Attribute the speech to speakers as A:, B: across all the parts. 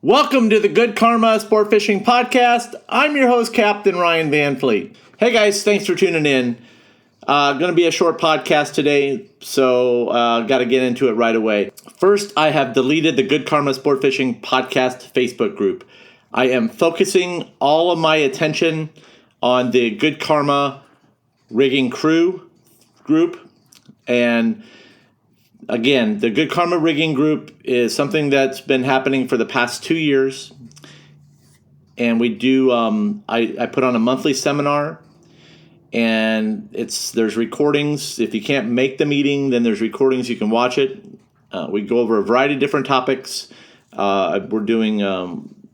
A: Welcome to the Good Karma Sport Fishing Podcast. I'm your host, Captain Ryan Van Fleet. Hey guys, thanks for tuning in. Going to be a short podcast today, so got to get into it right away. First, I have deleted the Good Karma Sport Fishing Podcast Facebook group. I am focusing all of my attention on the Good Karma Rigging Crew group. And again, the Good Karma Rigging group is something that's been happening for the past 2 years. And we do, I put on a monthly seminar, and there's recordings. If you can't make the meeting, then there's recordings. You can watch it. We go over a variety of different topics. We're doing,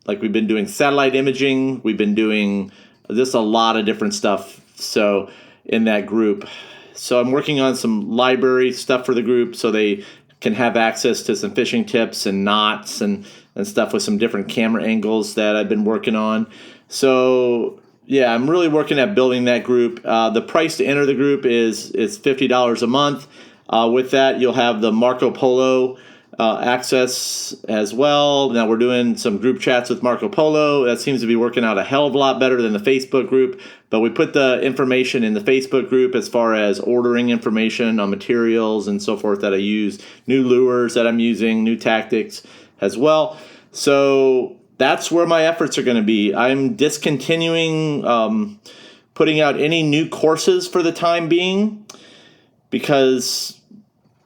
A: we've been doing satellite imaging. We've been doing just a lot of different stuff. So in that group. So I'm working on some library stuff for the group so they can have access to some fishing tips and knots and stuff with some different camera angles that I've been working on. So yeah, I'm really working at building that group. The price to enter the group is $50 a month. With that, you'll have the Marco Polo access as well. Now we're doing some group chats with Marco Polo. That seems to be working out a hell of a lot better than the Facebook group. But we put the information in the Facebook group as far as ordering information on materials and so forth that I use, new lures that I'm using, new tactics as well. So that's where my efforts are going to be. I'm discontinuing putting out any new courses for the time being because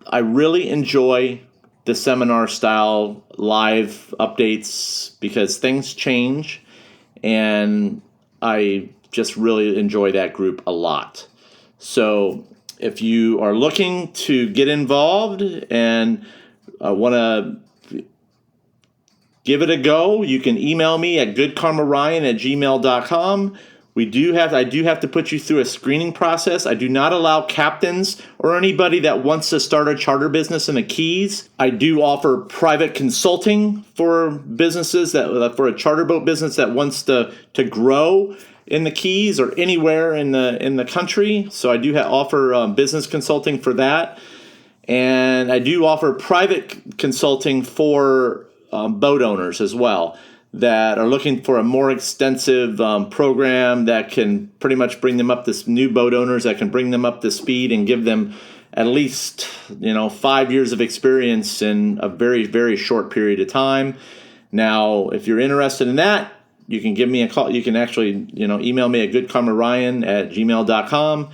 A: I really enjoy the seminar style live updates because things change, and I just really enjoy that group a lot. So if you are looking to get involved and want to give it a go, you can email me at goodkarmaryan@gmail.com. I do have to put you through a screening process. I do not allow captains or anybody that wants to start a charter business in the Keys. I do offer private consulting for businesses for a charter boat business that wants to grow in the Keys or anywhere in the country. So I do offer business consulting for that, and I do offer private consulting for boat owners as well that are looking for a more extensive program that can pretty much bring them up new boat owners that can bring them up to speed and give them at least 5 years of experience in a very, very short period of time. Now, if you're interested in that, you can give me a call. You can actually email me at goodkarmaryan@gmail.com,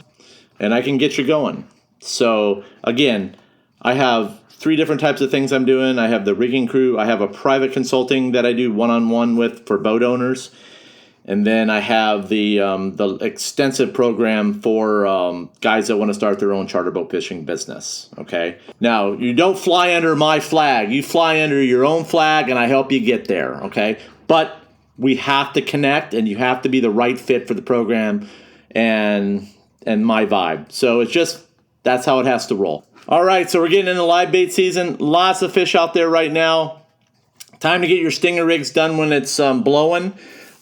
A: and I can get you going. So again, I have 3 different types of things I'm doing. I have the rigging crew. I have a private consulting that I do one-on-one with for boat owners. And then I have the extensive program for guys that want to start their own charter boat fishing business. Okay. Now, you don't fly under my flag. You fly under your own flag, and I help you get there. Okay. But we have to connect, and you have to be the right fit for the program and my vibe. So it's just, that's how it has to roll. All right, so we're getting into live bait season. Lots of fish out there right now. Time to get your stinger rigs done when it's blowing,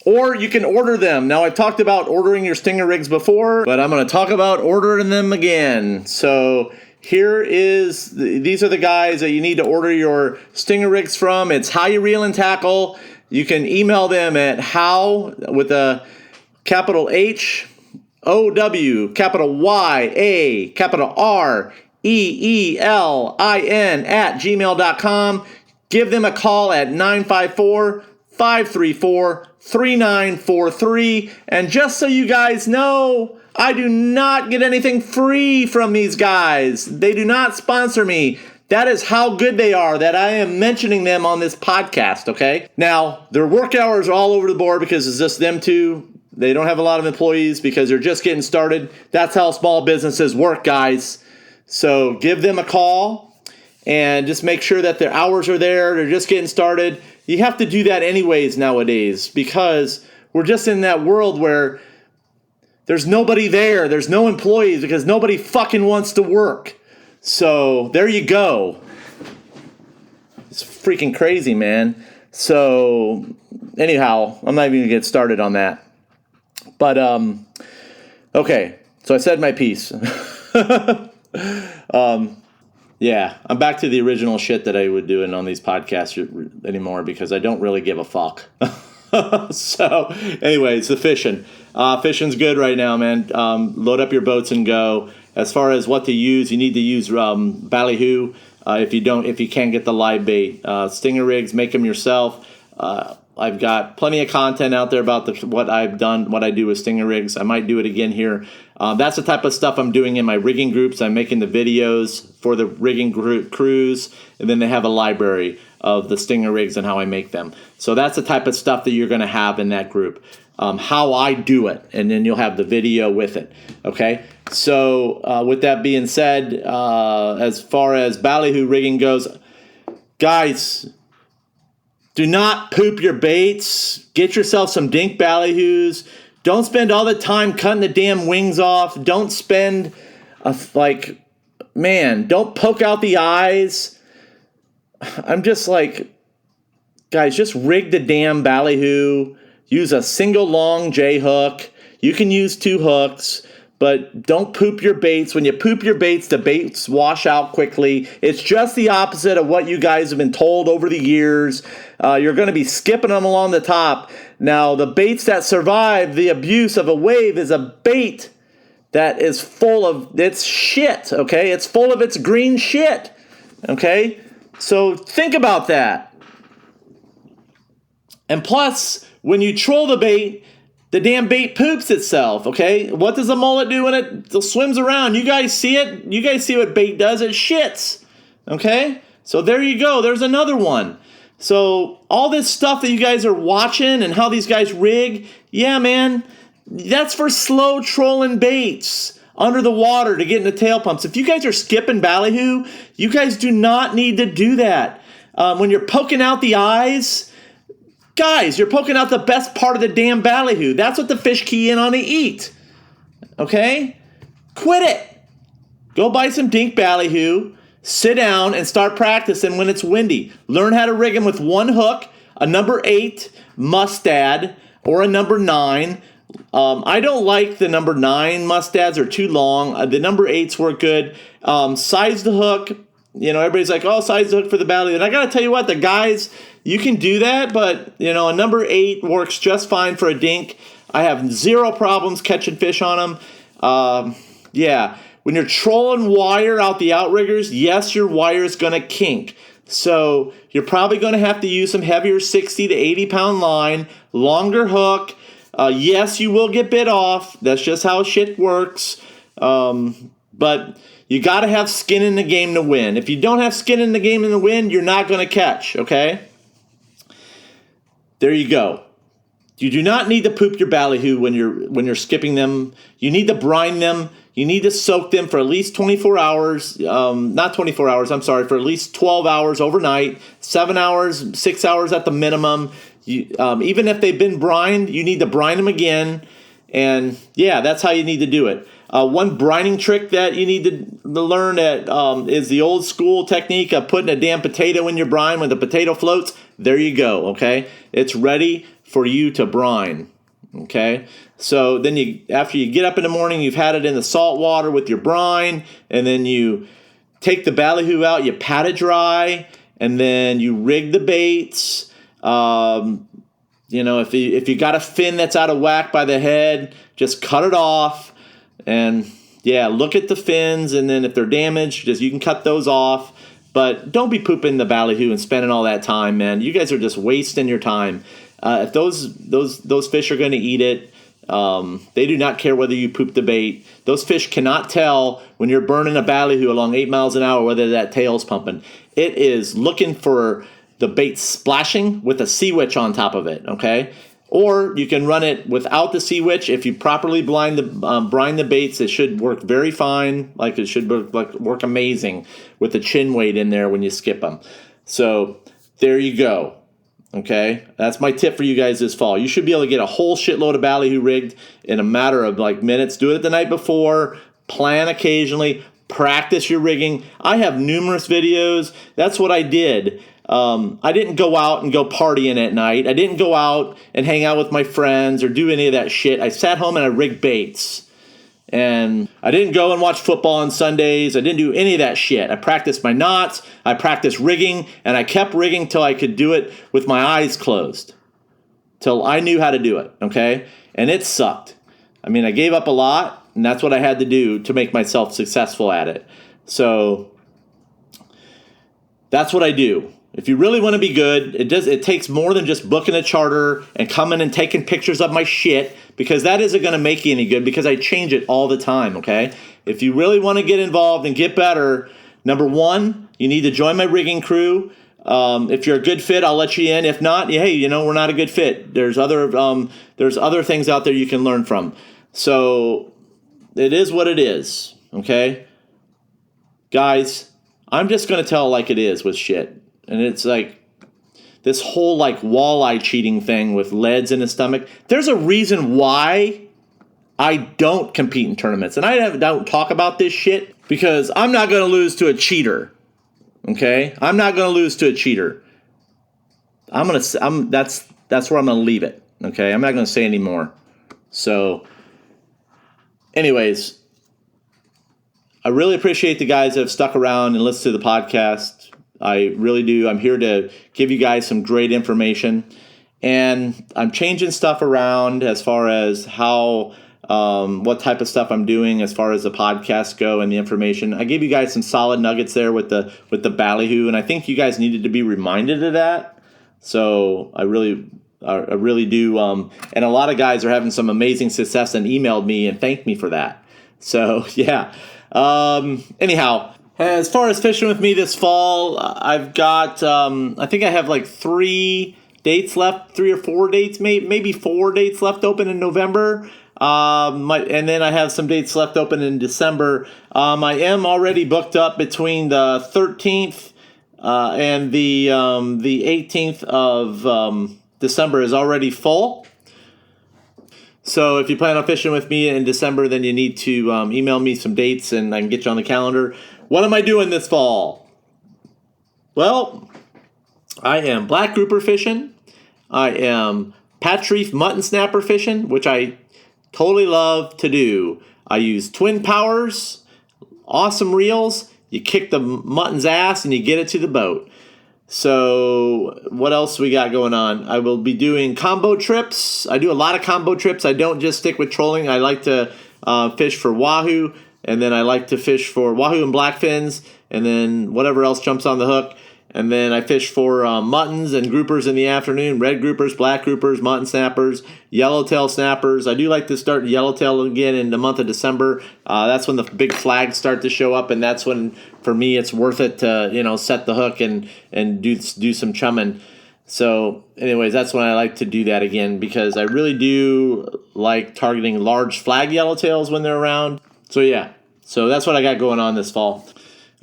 A: or you can order them. Now, I've talked about ordering your stinger rigs before, but I'm going to talk about ordering them again. So these are the guys that you need to order your stinger rigs from. It's How You Reel and Tackle. You can email them at how with a capital H, O-W, capital Y-A, capital R-E-E-L-I-N @gmail.com. Give them a call at 954-534-3943. And just so you guys know, I do not get anything free from these guys. They do not sponsor me. That is how good they are that I am mentioning them on this podcast, okay? Now, their work hours are all over the board because it's just them two. They don't have a lot of employees because they're just getting started. That's how small businesses work, guys. So give them a call and just make sure that their hours are there. They're just getting started. You have to do that anyways nowadays because we're just in that world where there's nobody there. There's no employees because nobody fucking wants to work. So there you go. It's freaking crazy, man. So anyhow, I'm not even going to get started on that. But, okay, so I said my piece. Yeah, I'm back to the original shit that I would do on these podcasts anymore because I don't really give a fuck. So, anyways, the fishing. Fishing's good right now, man. Load up your boats and go. As far as what to use, you need to use Ballyhoo. If you can't get the live bait, stinger rigs, make them yourself. I've got plenty of content out there about what I've done, what I do with stinger rigs. I might do it again here. That's the type of stuff I'm doing in my rigging groups. I'm making the videos for the rigging crews, and then they have a library of the stinger rigs and how I make them. So that's the type of stuff that you're going to have in that group. How I do it, and then you'll have the video with it. Okay? So with that being said, as far as Ballyhoo rigging goes, guys, do not poop your baits. Get yourself some dink ballyhoos. Don't spend all the time cutting the damn wings off. Don't spend, don't poke out the eyes. I'm just like, guys, just rig the damn ballyhoo. Use a single long J hook. You can use 2 hooks. But don't poop your baits. When you poop your baits, the baits wash out quickly. It's just the opposite of what you guys have been told over the years. You're going to be skipping them along the top. Now, the baits that survive the abuse of a wave is a bait that is full of its shit, okay? It's full of its green shit, okay? So think about that. And plus, when you troll the bait, the damn bait poops itself, okay? What does a mullet do when it swims around? You guys see it? You guys see what bait does? It shits, okay? So there you go. There's another one. So all this stuff that you guys are watching and how these guys rig, yeah, man, that's for slow trolling baits under the water to get into tail pumps. If you guys are skipping Ballyhoo, you guys do not need to do that. When you're poking out the eyes, guys, you're poking out the best part of the damn ballyhoo. That's what the fish key in on to eat. Okay? Quit it. Go buy some dink ballyhoo, sit down, and start practicing when it's windy. Learn how to rig them with 1 hook, a number 8 mustad, or a number 9. I don't like the number 9 mustads. They're too long. The number 8s work good. Size the hook. You know, everybody's like, oh, size the hook for the ballyhoo. And I got to tell you what, the guys, you can do that, but, you know, a number 8 works just fine for a dink. I have 0 problems catching fish on them. Yeah, when you're trolling wire out the outriggers, yes, your wire is going to kink. So you're probably going to have to use some heavier 60 to 80 pound line, longer hook. Yes, you will get bit off. That's just how shit works. But you got to have skin in the game to win. If you don't have skin in the game to win, you're not going to catch, okay? There you go. You do not need to poop your ballyhoo when you're skipping them. You need to brine them. You need to soak them for at least 24 hours. Not 24 hours, I'm sorry, for at least 12 hours overnight, 7 hours, 6 hours at the minimum. Even if they've been brined, you need to brine them again. And yeah, that's how you need to do it. One brining trick that you need to learn is the old school technique of putting a damn potato in your brine. When the potato floats, there you go, okay? It's ready for you to brine, okay? So then after you get up in the morning, you've had it in the salt water with your brine, and then you take the ballyhoo out, you pat it dry, and then you rig the baits. You know, if you got a fin that's out of whack by the head, just cut it off. And yeah, look at the fins, and then if they're damaged, you can cut those off. But don't be pooping the ballyhoo and spending all that time, man. You guys are just wasting your time. If those fish are going to eat it, they do not care whether you poop the bait. Those fish cannot tell when you're burning a ballyhoo along 8 miles an hour whether that tail's pumping. It is looking for the bait splashing with a sea witch on top of it, okay? Or you can run it without the sea witch. If you properly brine the baits, it should work very fine. Like it should work amazing with the chin weight in there when you skip them. So there you go. Okay, that's my tip for you guys this fall. You should be able to get a whole shitload of ballyhoo rigged in a matter of like minutes. Do it the night before. Plan occasionally. Practice your rigging. I have numerous videos. That's what I did. I didn't go out and go partying at night. I didn't go out and hang out with my friends or do any of that shit. I sat home and I rigged baits. And I didn't go and watch football on Sundays. I didn't do any of that shit. I practiced my knots. I practiced rigging. And I kept rigging till I could do it with my eyes closed. Till I knew how to do it, okay? And it sucked. I mean, I gave up a lot. And that's what I had to do to make myself successful at it. So that's what I do. If you really want to be good, it takes more than just booking a charter and coming and taking pictures of my shit, because that isn't going to make you any good, because I change it all the time, okay? If you really want to get involved and get better, number one, you need to join my rigging crew. If you're a good fit, I'll let you in. If not, hey, we're not a good fit. There's other things out there you can learn from. So it is what it is, okay? Guys, I'm just going to tell it like it is with shit. And it's like this whole like walleye cheating thing with leads in his stomach. There's a reason why I don't compete in tournaments. And I don't talk about this shit because I'm not going to lose to a cheater. Okay? I'm not going to lose to a cheater. That's where I'm going to leave it. Okay? I'm not going to say any more. So anyways, I really appreciate the guys that have stuck around and listened to the podcast. I really do. I'm here to give you guys some great information. And I'm changing stuff around as far as how, what type of stuff I'm doing as far as the podcasts go and the information. I gave you guys some solid nuggets there with the Ballyhoo, and I think you guys needed to be reminded of that. So I really do. And a lot of guys are having some amazing success and emailed me and thanked me for that. So yeah. Anyhow, as far as fishing with me this fall, I've got, I think I have like 3 dates left, 3 or 4 dates, maybe 4 dates left open in November. And then I have some dates left open in December. I am already booked up between the 13th and the 18th of December is already full. So if you plan on fishing with me in December, then you need to email me some dates and I can get you on the calendar. What am I doing this fall? Well, I am black grouper fishing. I am patch reef mutton snapper fishing, which I totally love to do. I use twin powers, awesome reels. You kick the mutton's ass and you get it to the boat. So what else we got going on? I will be doing combo trips. I do a lot of combo trips. I don't just stick with trolling. I like to fish for wahoo, and then I like to fish for wahoo and blackfins, and then whatever else jumps on the hook. And then I fish for muttons and groupers in the afternoon, red groupers, black groupers, mutton snappers, yellowtail snappers. I do like to start yellowtail again in the month of December. That's when the big flags start to show up, and that's when, for me, it's worth it to set the hook and do some chumming. So anyways, that's when I like to do that again, because I really do like targeting large flag yellowtails when they're around. So yeah, so that's what I got going on this fall.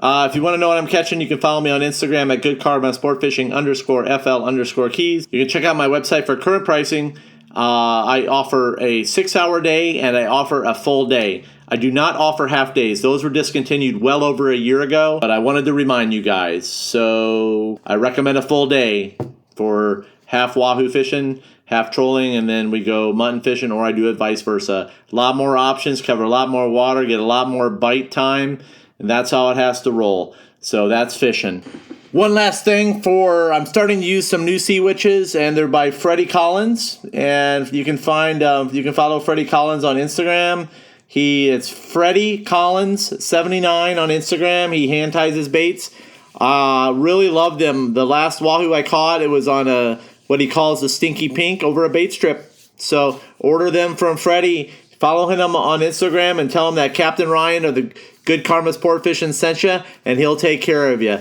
A: If you want to know what I'm catching, you can follow me on Instagram at goodcarb_sportfishing_FL_keys. You can check out my website for current pricing. I offer a 6-hour day and I offer a full day. I do not offer half days. Those were discontinued well over a year ago, but I wanted to remind you guys. So I recommend a full day for half wahoo fishing, half trolling, and then we go mutton fishing, or I do it vice versa. A lot more options, cover a lot more water, get a lot more bite time. And that's how it has to roll. So that's fishing. One last thing, I'm starting to use some new sea witches, and they're by Freddie Collins. And you can follow Freddie Collins on Instagram. It's Freddie Collins 79 on Instagram. He hand ties his baits. Really love them. The last wahoo I caught, it was on what he calls the stinky pink over a bait strip. So order them from Freddie. Follow him on Instagram and tell him that Captain Ryan of the Good Karma Sport Fishing sent you, and he'll take care of you.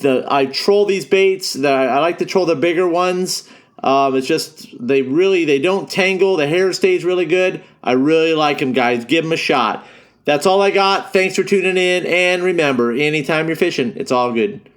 A: I troll these baits. I like to troll the bigger ones. It's just they don't tangle. The hair stays really good. I really like them, guys. Give them a shot. That's all I got. Thanks for tuning in, and remember, anytime you're fishing, it's all good.